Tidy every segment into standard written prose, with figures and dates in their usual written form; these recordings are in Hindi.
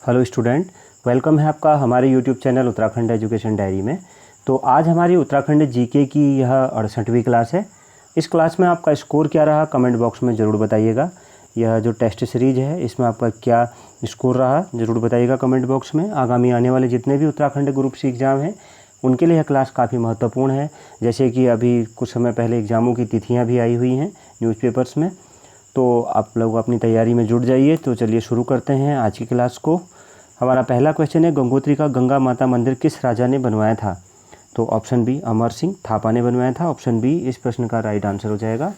हेलो स्टूडेंट, वेलकम है आपका हमारे YouTube channel Uttarakhand education diary में। तो आज हमारी उत्तराखंड जीके की यह 68वीं क्लास है। इस क्लास में आपका स्कोर क्या रहा कमेंट बॉक्स में ज़रूर बताइएगा। यह जो टेस्ट सीरीज़ है इसमें आपका क्या स्कोर रहा ज़रूर बताइएगा कमेंट बॉक्स में। आगामी आने वाले जितने भी उत्तराखंड ग्रुप सी एग्ज़ाम हैं उनके लिए यह क्लास काफ़ी महत्वपूर्ण है। जैसे कि अभी कुछ समय पहले एग्ज़ामों की तिथियाँ भी आई हुई हैं न्यूज़पेपर्स में, तो आप लोग अपनी तैयारी में जुट जाइए। तो चलिए शुरू करते हैं आज की क्लास को। हमारा पहला क्वेश्चन है, गंगोत्री का गंगा माता मंदिर किस राजा ने बनवाया था? तो ऑप्शन बी अमर सिंह थापा ने बनवाया था। ऑप्शन बी इस प्रश्न का राइट आंसर हो जाएगा।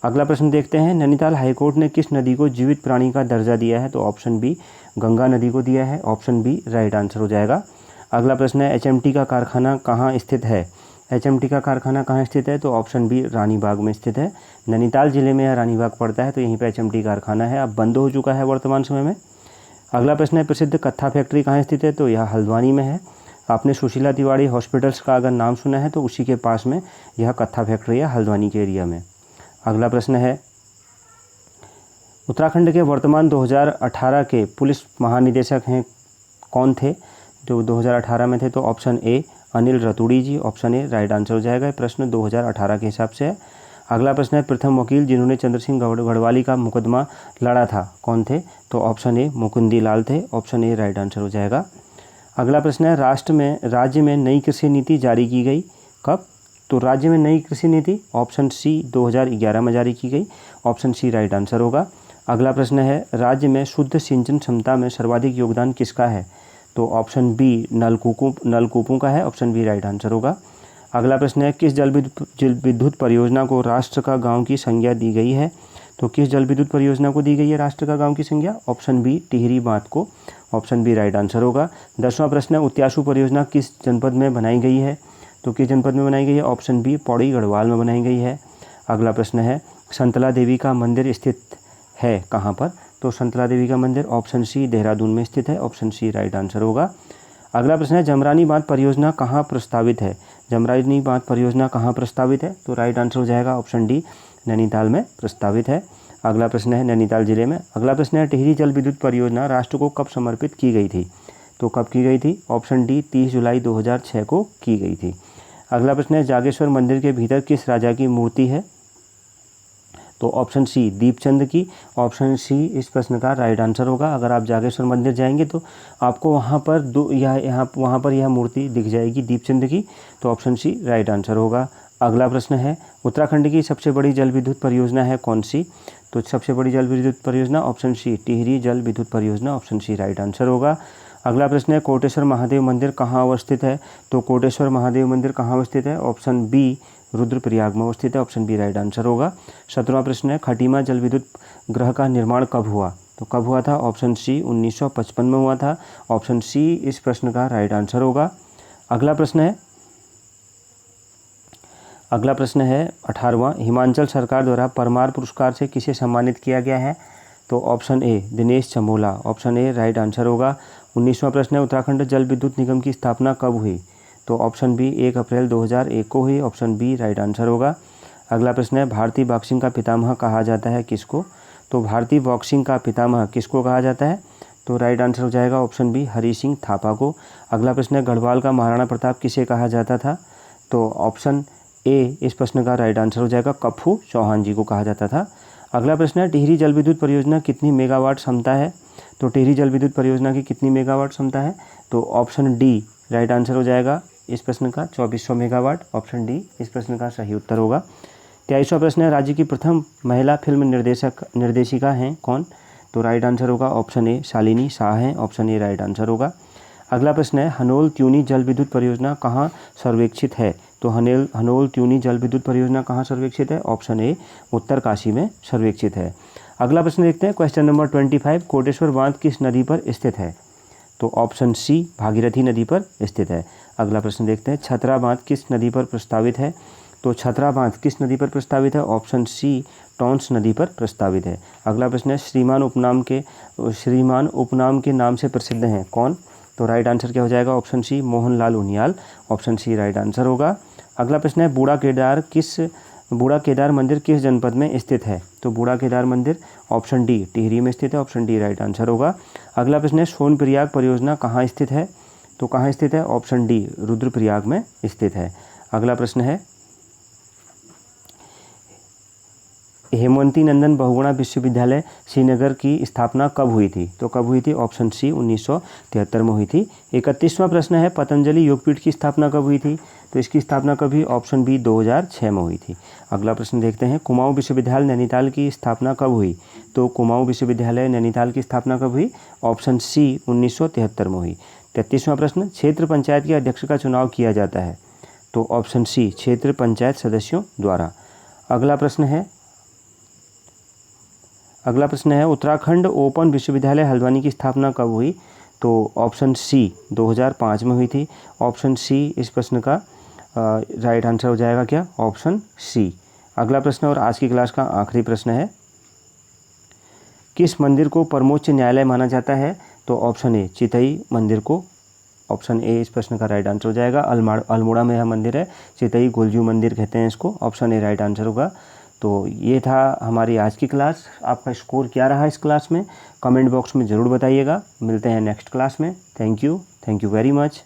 अगला प्रश्न देखते हैं, नैनीताल हाईकोर्ट ने किस नदी को जीवित प्राणी का दर्जा दिया है? तो ऑप्शन बी गंगा नदी को दिया है। ऑप्शन बी राइट आंसर हो जाएगा। अगला प्रश्न है, एचएमटी का कारखाना कहाँ स्थित है? एचएमटी का कारखाना कहाँ स्थित है? तो ऑप्शन बी रानीबाग में स्थित है। नैनीताल जिले में यह रानीबाग पड़ता है, तो यहीं पर एचएमटी कारखाना है। अब बंद हो चुका है वर्तमान समय में। अगला प्रश्न है, प्रसिद्ध कत्था फैक्ट्री कहाँ स्थित है? तो यह हल्द्वानी में है। आपने सुशीला तिवारी हॉस्पिटल्स का अगर नाम सुना है तो उसी के पास में यह कत्था फैक्ट्री है, हल्द्वानी के एरिया में। अगला प्रश्न है, उत्तराखंड के वर्तमान 2018 के पुलिस महानिदेशक हैं कौन थे जो 2018 में थे? तो option A Anil Raturi ji. Option A right answer हो जाएगा। प्रश्न 2018 के हिसाब से है। अगला प्रश्न है, प्रथम वकील जिन्होंने चंद्र सिंह गढ़वाली का मुकदमा लड़ा था कौन थे? तो ऑप्शन ए मुकुंदी लाल थे। ऑप्शन ए राइट आंसर हो जाएगा। अगला प्रश्न है, राज्य में नई कृषि नीति जारी की गई कब? तो राज्य में नई कृषि नीति ऑप्शन सी 2011 में जारी की गई। ऑप्शन सी राइट आंसर होगा। अगला प्रश्न है, राज्य में शुद्ध सिंचन क्षमता में सर्वाधिक योगदान किसका है? तो ऑप्शन बी नलकूपों का है। ऑप्शन बी राइट आंसर होगा। अगला प्रश्न है, किस जल विद्युत परियोजना को राष्ट्र का गांव की संज्ञा दी गई है? तो किस जल विद्युत परियोजना को दी गई है राष्ट्र का गांव की संज्ञा? ऑप्शन बी टिहरी बांध को। ऑप्शन बी राइट आंसर होगा। 10वां प्रश्न है, उत्यासू परियोजना किस जनपद में बनाई गई है? तो किस जनपद में बनाई गई है? ऑप्शन बी पौड़ी गढ़वाल में बनाई गई है। अगला प्रश्न है, संतला देवी का मंदिर स्थित है कहाँ पर? तो संतला देवी का मंदिर ऑप्शन सी देहरादून में स्थित है। ऑप्शन सी राइट आंसर होगा। अगला प्रश्न है, जमरानी बांध परियोजना कहाँ प्रस्तावित है? जमरानी बांध परियोजना कहाँ प्रस्तावित है? तो राइट आंसर हो जाएगा ऑप्शन डी नैनीताल में प्रस्तावित है। अगला प्रश्न है, नैनीताल जिले में। अगला प्रश्न है, टिहरी जल विद्युत परियोजना राष्ट्र को कब समर्पित की गई थी? तो कब की गई थी? ऑप्शन डी 30 जुलाई 2006 को की गई थी। अगला प्रश्न है, जागेश्वर मंदिर के भीतर किस राजा की मूर्ति है? तो ऑप्शन सी दीपचंद की। ऑप्शन सी इस प्रश्न का राइट आंसर होगा। अगर आप जागेश्वर मंदिर जाएंगे तो आपको वहाँ पर यह मूर्ति दिख जाएगी दीपचंद की। तो ऑप्शन सी राइट आंसर होगा। अगला प्रश्न है, उत्तराखंड की सबसे बड़ी जल विद्युत परियोजना है कौन सी? तो सबसे बड़ी जल विद्युत परियोजना ऑप्शन सी टिहरी जल विद्युत परियोजना। ऑप्शन सी राइट आंसर होगा। अगला प्रश्न है, कोटेश्वर महादेव मंदिर कहाँ अवस्थित है? तो कोटेश्वर महादेव मंदिर कहाँ अवस्थित है? ऑप्शन बी रुद्रप्रयाग में अवस्थित है। ऑप्शन बी राइट आंसर होगा। 17वां प्रश्न है, खटीमा जल विद्युत गृह का निर्माण कब हुआ? तो कब हुआ था? ऑप्शन सी 1955 में हुआ था। ऑप्शन सी इस प्रश्न का राइट आंसर होगा। अगला प्रश्न है 18वां, हिमाचल सरकार द्वारा परमार पुरस्कार से किसे सम्मानित किया गया है? तो option A Dinesh Chamola. Option A right answer होगा। 19वां प्रश्न है, उत्तराखंड जल विद्युत निगम की स्थापना कब हुई? तो ऑप्शन बी 1 अप्रैल 2001 को हुई। ऑप्शन बी राइट आंसर होगा। अगला प्रश्न है, भारतीय बॉक्सिंग का पितामह कहा जाता है किसको? तो भारतीय बॉक्सिंग का पितामह किसको कहा जाता है? तो राइट आंसर हो जाएगा ऑप्शन बी हरि सिंह थापा को। अगला प्रश्न है, गढ़वाल का महाराणा प्रताप किसे कहा जाता था? तो ऑप्शन ए इस प्रश्न का राइट आंसर हो जाएगा कप्पू चौहान जी को कहा जाता था। अगला प्रश्न है, टिहरी जल विद्युत परियोजना कितनी मेगावाट क्षमता है? तो टिहरी जल विद्युत परियोजना की कितनी मेगावाट क्षमता है? तो ऑप्शन डी राइट आंसर हो जाएगा इस प्रश्न का 2400 मेगावाट। ऑप्शन डी इस प्रश्न का सही उत्तर होगा। 23वां प्रश्न है, राज्य की प्रथम महिला फिल्म निर्देशिका हैं कौन? तो राइट आंसर होगा ऑप्शन ए शालिनी शाह हैं। ऑप्शन ए राइट आंसर होगा। अगला प्रश्न है, हनोल त्यूनी जल विद्युत परियोजना कहाँ सर्वेक्षित है? तो हनोल त्यूनी जल विद्युत परियोजना कहाँ सर्वेक्षित है? ऑप्शन ए उत्तरकाशी में सर्वेक्षित है। अगला प्रश्न देखते हैं, क्वेश्चन नंबर 25, कोटेश्वर बांध किस नदी पर स्थित है? तो ऑप्शन सी भागीरथी नदी पर स्थित है। अगला प्रश्न देखते हैं, छतरा बांध किस नदी पर प्रस्तावित है? तो छतरा बांध किस नदी पर प्रस्तावित है? ऑप्शन सी टॉन्स नदी पर प्रस्तावित है। अगला प्रश्न है, श्रीमान उपनाम के नाम से प्रसिद्ध हैं कौन? तो राइट आंसर क्या हो जाएगा? Option C Mohanlal Uniyal. Option C right answer होगा। अगला प्रश्न है, बूढ़ा केदार किस बूढ़ा केदार मंदिर किस जनपद में स्थित है? तो बूढ़ा केदार मंदिर ऑप्शन डी टिहरी में स्थित है, ऑप्शन डी राइट आंसर होगा। अगला प्रश्न है सोनप्रयाग परियोजना कहाँ स्थित है? तो कहाँ स्थित है? ऑप्शन डी रुद्रप्रयाग में स्थित है। अगला प्रश्न है हेमवती नंदन बहुगुणा विश्वविद्यालय श्रीनगर की स्थापना कब हुई थी? तो कब हुई थी? ऑप्शन सी 1973 में हुई थी। 31वां प्रश्न है पतंजलि योगपीठ की स्थापना कब हुई थी? तो इसकी स्थापना कब हुई? ऑप्शन बी 2006 में हुई थी। अगला प्रश्न देखते हैं कुमाऊं विश्वविद्यालय नैनीताल की स्थापना कब हुई? तो कुमाऊं विश्वविद्यालय नैनीताल की स्थापना कब हुई? ऑप्शन सी 1973 में हुई। 33वां प्रश्न क्षेत्र पंचायत के अध्यक्ष का चुनाव किया जाता है? तो ऑप्शन सी क्षेत्र पंचायत सदस्यों द्वारा। अगला प्रश्न है उत्तराखंड ओपन विश्वविद्यालय हल्द्वानी की स्थापना कब हुई? तो ऑप्शन सी 2005 में हुई थी। ऑप्शन सी इस प्रश्न का राइट आंसर हो जाएगा क्या? Option C. अगला प्रश्न और आज की क्लास का आखिरी प्रश्न है किस मंदिर को परमोच्च न्यायालय माना जाता है? तो ऑप्शन ए चितई मंदिर को, ऑप्शन ए इस प्रश्न का राइट आंसर हो जाएगा। अल्मोड़ा में यह मंदिर है, चितई गोलजू मंदिर कहते हैं इसको, ऑप्शन ए राइट आंसर होगा। तो ये था हमारी आज की क्लास। आपका स्कोर क्या रहा इस क्लास में कमेंट बॉक्स में ज़रूर बताइएगा। मिलते हैं नेक्स्ट क्लास में। Thank you very much.